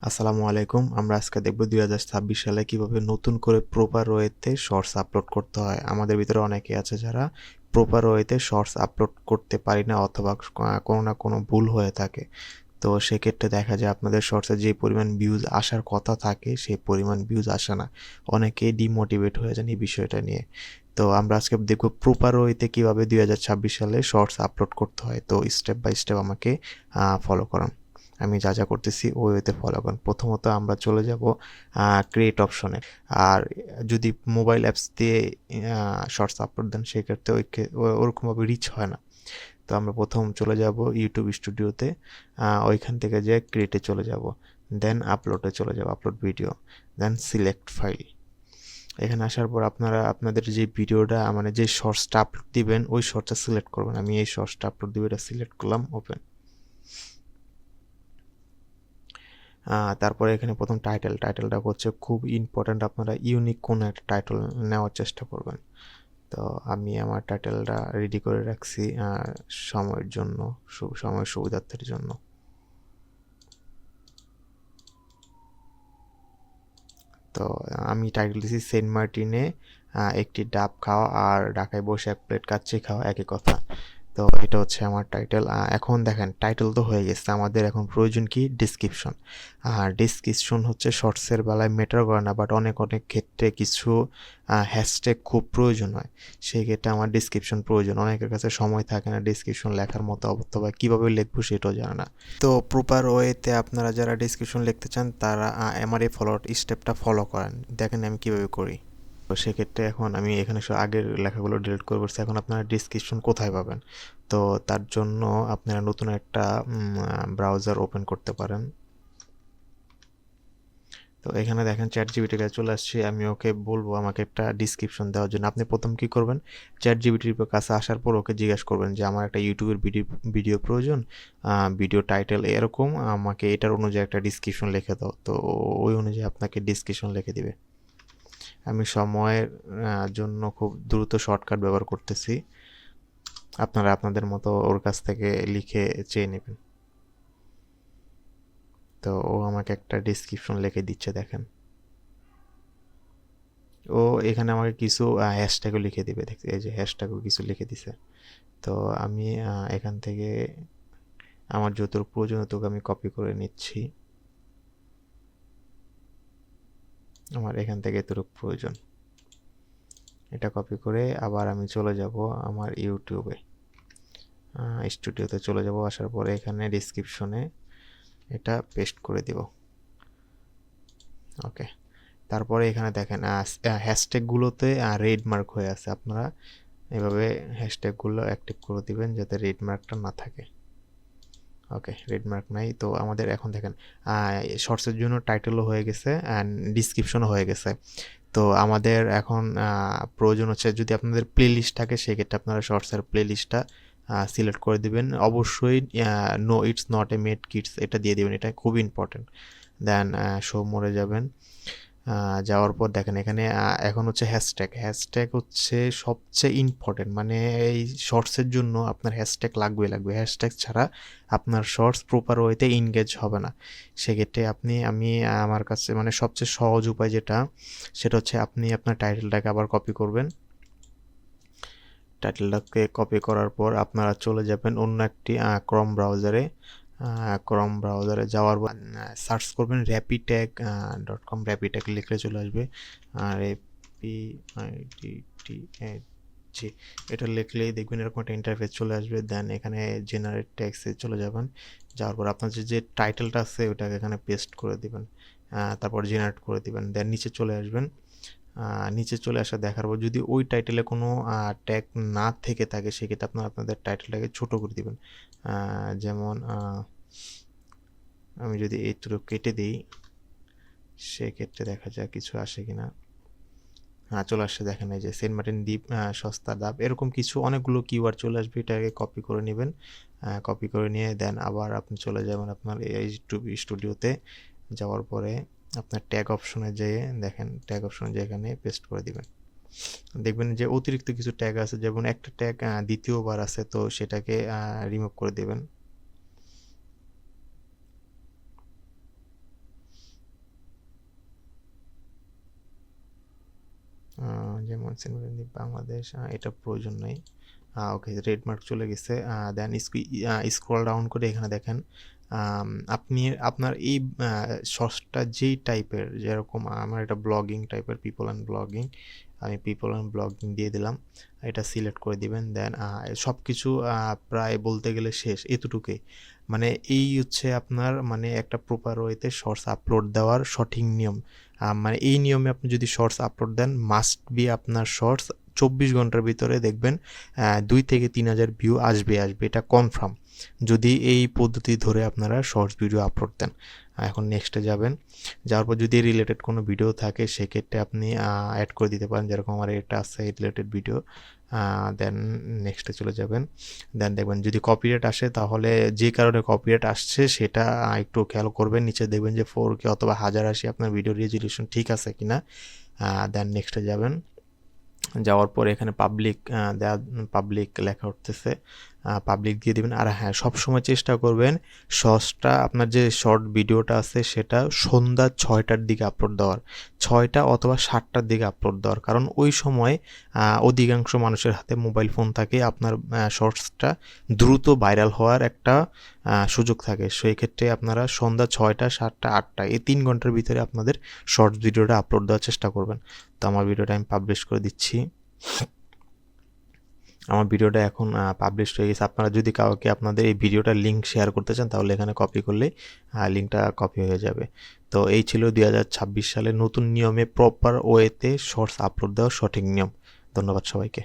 আসসালামু আলাইকুম। আমরা আজকে দেখব ২০২৬ সালে কিভাবে নতুন করে প্রপার ওয়েতে শর্টস আপলোড করতে হয়। আমাদের ভিতরে অনেকেই আছে যারা প্রপার ওয়েতে শর্টস আপলোড করতে পারি না অথবা কোনো না কোনো ভুল হয়ে থাকে। তো সেক্ষেত্রে দেখা যায় আপনাদের শর্টসে যে পরিমাণ ভিউজ আসার কথা থাকে সেই পরিমাণ ভিউজ আসে না। অনেকেই ডিমোটিভেট হয়ে যান এই বিষয়টা নিয়ে। তো আমরা আজকে দেখব প্রপার ওয়েতে কিভাবে ২০২৬ সালে শর্টস আপলোড করতে হয়। তো স্টেপ বাই স্টেপ আমাকে ফলো করুন। আমি যা যা করতেছি ওই ওয়েতে ফলো করুন। প্রথমত আমরা চলে যাব ক্রিয়েট অপশনে। আর যদি মোবাইল অ্যাপস দিয়ে শর্টস আপলোড দেন সেক্ষেত্রে ওরকমভাবে রিচ হয় না। তো আমরা প্রথম চলে যাব ইউটিউব স্টুডিওতে, ওইখান থেকে যে ক্রিয়েটে চলে যাব, দেন আপলোডে চলে যাব, upload video, then select file. এখানে আসার পর আপনারা আপনাদের যে ভিডিওটা মানে যে শর্টসটা আপলোড দিবেন ওই শর্টসটা সিলেক্ট করবেন। আমি এই শর্টসটা আপলোড দিব, এটা সিলেক্ট করলাম, ওপেন। তারপরে এখানে প্রথম টাইটেলটা হচ্ছে খুব ইম্পর্ট্যান্ট, আপনারা ইউনিক কোনো একটা টাইটেল নেওয়ার চেষ্টা করবেন। তো আমি আমার টাইটেলটা রেডি করে রাখছি সময়ের জন্য, সময়ের সুবিধার্থের জন্য। তো আমি টাইটেল দিয়েছি সেন্ট মার্টিনে একটি ডাব খাওয়া আর ঢাকায় বসে এক প্লেট কাচ্চি খাওয়া একই কথা। তো এটা হচ্ছে আমার টাইটেল। এখন দেখেন টাইটেল তো হয়ে গেছে, আমাদের এখন প্রয়োজন কি ডিসক্রিপশন। আর ডিসক্রিপশন হচ্ছে শর্টসের বেলায় ম্যাটার করে না, বাট অনেক অনেক ক্ষেত্রে কিছু হ্যাশট্যাগ খুব প্রয়োজন হয়। সেই ক্ষেত্রে আমার ডিসক্রিপশন প্রয়োজন। অনেকের কাছে সময় থাকে না ডিসক্রিপশন লেখার মতো, অথবা কীভাবে লিখবো সেটাও জানে না। তো প্রপার ওয়েতে আপনারা যারা ডিসক্রিপশন লিখতে চান তারা আমার এই স্টেপটা ফলো করেন। দেখেন আমি কীভাবে করি। তো সেক্ষেত্রে এখন আমি এখানে আগের লেখাগুলো ডিলিট করে বলছি। এখন আপনারা ডিসক্রিপশন কোথায় পাবেন? তো তার জন্য আপনারা নতুন একটা ব্রাউজার ওপেন করতে পারেন। তো এখানে দেখেন চ্যাট জিপিটির কাছে চলে আসছি, আমি ওকে বলবো আমাকে একটা ডিসক্রিপশন দেওয়ার জন্য। আপনি প্রথম কী করবেন, চ্যাট জিপিটির কাছে আসার পর ওকে জিজ্ঞাসা করবেন যে আমার একটা ইউটিউবের ভিডিও প্রয়োজন, ভিডিও টাইটেল এরকম, আমাকে এটার অনুযায়ী একটা ডিসক্রিপশন লিখে দাও। তো ওই অনুযায়ী আপনাকে ডিসক্রিপশন লিখে দিবে। আমি সময়ের জন্য খুব দ্রুত শর্টকাট ব্যবহার করতেছি, আপনারা আপনাদের মতো ওর কাছ থেকে লিখে চেয়ে নেবেন। তো ও আমাকে একটা ডিসক্রিপশন লিখে দিচ্ছে, দেখেন ও এখানে আমাকে কিছু হ্যাশট্যাগও লিখে দিবে। দেখছি এই যে হ্যাশট্যাগও কিছু লিখে দিছে। তো আমি এখান থেকে আমার যতটুকু প্রয়োজন ততটুকু আমি কপি করে নিচ্ছি। আমার এখান থেকে এতটুকু প্রয়োজন, এটা কপি করে আবার আমি চলে যাব আমার ইউটিউবে স্টুডিওতে চলে যাব। আসার পরে এখানে ডিসক্রিপশনে এটা পেস্ট করে দিব। ওকে, তারপরে এখানে দেখেন হ্যাশট্যাগুলোতে রেড মার্ক হয়ে আছে, আপনারা এভাবে হ্যাশট্যাগুলো অ্যাক্টিভ করে দিবেন যাতে রেড মার্কটা না থাকে। ওকে, রেড মার্ক নাই। তো আমাদের এখন দেখেন শর্টসের জন্য টাইটেলও হয়ে গেছে অ্যান্ড ডিসক্রিপশনও হয়ে গেছে। তো আমাদের এখন প্রয়োজন হচ্ছে, যদি আপনাদের প্লে লিস্ট থাকে সেক্ষেত্রে আপনারা শর্টসের প্লে লিস্টটা সিলেক্ট করে দিবেন। অবশ্যই no it's not a made kids এটা দিয়ে দিবেন, এটা খুব ইম্পর্টেন্ট। দেন শো মোরে যাবেন। যাওয়ার পর দেখেন এখানে এখন হচ্ছে হ্যাশট্যাগ হচ্ছে সবচেয়ে ইম্পর্টেন্ট। মানে এই শর্টসের জন্য আপনার হ্যাশট্যাগ লাগবে। হ্যাশট্যাগ ছাড়া আপনার শর্টস প্রপার ওয়েতে এনগেজ হবে না। সেক্ষেত্রে আমি আমার কাছে মানে সবচেয়ে সহজ উপায় যেটা, সেটা হচ্ছে আপনি আপনার টাইটেলটাকে আবার কপি করবেন। টাইটেলটাকে কপি করার পর আপনারা চলে যাবেন অন্য একটি ক্রম ব্রাউজারে যাওয়ার পর সার্চ করবেন rapidtag.com। rapidtag লিখলে চলে আসবে। rapidtag, এটা লিখলেই দেখবেন এরকম একটা ইন্টারফেস চলে আসবে। দেন এখানে জেনারেট ট্যাক্সে চলে যাবেন। যাওয়ার পর আপনার যে টাইটেলটা আছে ওটাকে এখানে পেস্ট করে দিবেন, তারপর জেনারেট করে দিবেন। দেন নিচে চলে আসবেন। নিচে চলে আসা দেখার পর যদি ওই টাইটেলে কোনো ট্যাগ না থেকে থাকে সেক্ষেত্রে আপনারা আপনাদের টাইটেলটাকে ছোট করে দিবেন। যেমন আমি যদি এইটুকু কেটে দিই সেক্ষেত্রে দেখা যায় কিছু আসে কিনা। চলে আসছে, দেখেন এই যে সেন্ট মার্টিন দ্বীপ, সস্তা ডাব, এরকম কিছু অনেকগুলো কিওয়ার্ড চলে আসবে। এটাকে কপি করে নেবেন। কপি করে নিয়ে দেন আবার আপনি চলে যাবেন আপনার ইউটিউব স্টুডিওতে। যাওয়ার পরে আপনার ট্যাগ অপশনে যেয়ে দেখেন, ট্যাগ অপশনে যেয়ে এখানে পেস্ট করে দিবেন। দেখবেন যে অতিরিক্ত কিছু ট্যাগ আছে, যেমন একটা ট্যাগ দ্বিতীয়বার আছে, তো সেটাকে রিমুভ করে দেবেন। কমেন্টস ইন বাংলাদেশ, এটা প্রয়োজন নেই। ওকে, রেড মার্ক চলে গেছে। দেন স্ক্রল ডাউন করে এখানে দেখেন আপনি আপনার এই শর্টসটা যেই টাইপের, যেরকম আমার এটা ব্লগিং টাইপের, পিপল অ্যান্ড ব্লগিং, আমি পিপল অ্যান্ড ব্লগিং দিয়ে দিলাম, এটা সিলেক্ট করে দিবেন। দেন সব কিছু প্রায় বলতে গেলে শেষ, এতটুকুই। মানে এই হচ্ছে আপনার মানে একটা প্রপার ওয়েতে শর্টস আপলোড দেওয়ার সঠিক নিয়ম। মানে এই নিয়মে আপনি যদি শর্টস আপলোড দেন, মাস্ট বি আপনার শর্টস 24 ঘন্টার ভিতরে দেখবেন 2 থেকে 3,000 ভিউ আসবে, এটা কনফার্ম, যদি এই পদ্ধতি ধরে আপনারা শর্টস ভিডিও আপলোড দেন। এখন নেক্সটে যাবেন, যাওয়ার পর যদি রিলেটেড কোনো ভিডিও থাকে সেক্ষেত্রে আপনি অ্যাড করে দিতে পারেন, যেরকম আমার এটা আছে রিলেটেড ভিডিও। দেন নেক্সটে চলে যাবেন, দেন দেখবেন যদি কপিরাইট আসে, তাহলে যে কারণে কপিরাইট আসছে সেটা একটু খেয়াল করবেন। নিচে দেখবেন যে 4K অথবা 1080 আপনার ভিডিও রেজলিউশন ঠিক আছে কিনা। দেন নেক্সটে যাবেন, যাওয়ার পরে এখানে পাবলিক লেখা উঠতেছে, পাবলিক দিয়ে দিবেন। আর হ্যাঁ, সবসময় চেষ্টা করবেন শর্টসটা, আপনার যে শর্ট ভিডিওটা আছে সেটা সন্ধ্যা 6টার দিকে আপলোড দেওয়ার, 6টা অথবা 7টার দিকে আপলোড দেওয়ার, কারণ ওই সময় অধিকাংশ মানুষের হাতে মোবাইল ফোন থাকে, আপনার শর্টসটা দ্রুত ভাইরাল হওয়ার একটা সুযোগ থাকে। সেই ক্ষেত্রে আপনারা সন্ধ্যা 6টা, 7টা, 8টা এই 3 ঘন্টার ভিতরে আপনাদের শর্টস ভিডিওটা আপলোড দেওয়ার চেষ্টা করবেন। তো আমার ভিডিওটা আমি পাবলিশ করে দিচ্ছি। আমার ভিডিওটা এখন পাবলিশ হয়ে গেছে। আপনারা যদি কাউকে আপনাদের এই ভিডিওটার লিঙ্ক শেয়ার করতে চান, তাহলে এখানে কপি করলে লিঙ্কটা কপি হয়ে যাবে। তো এই ছিল 2026 সালের নতুন নিয়মে প্রপার ওয়েতে শর্টস আপলোড দেওয়ার সঠিক নিয়ম। ধন্যবাদ সবাইকে।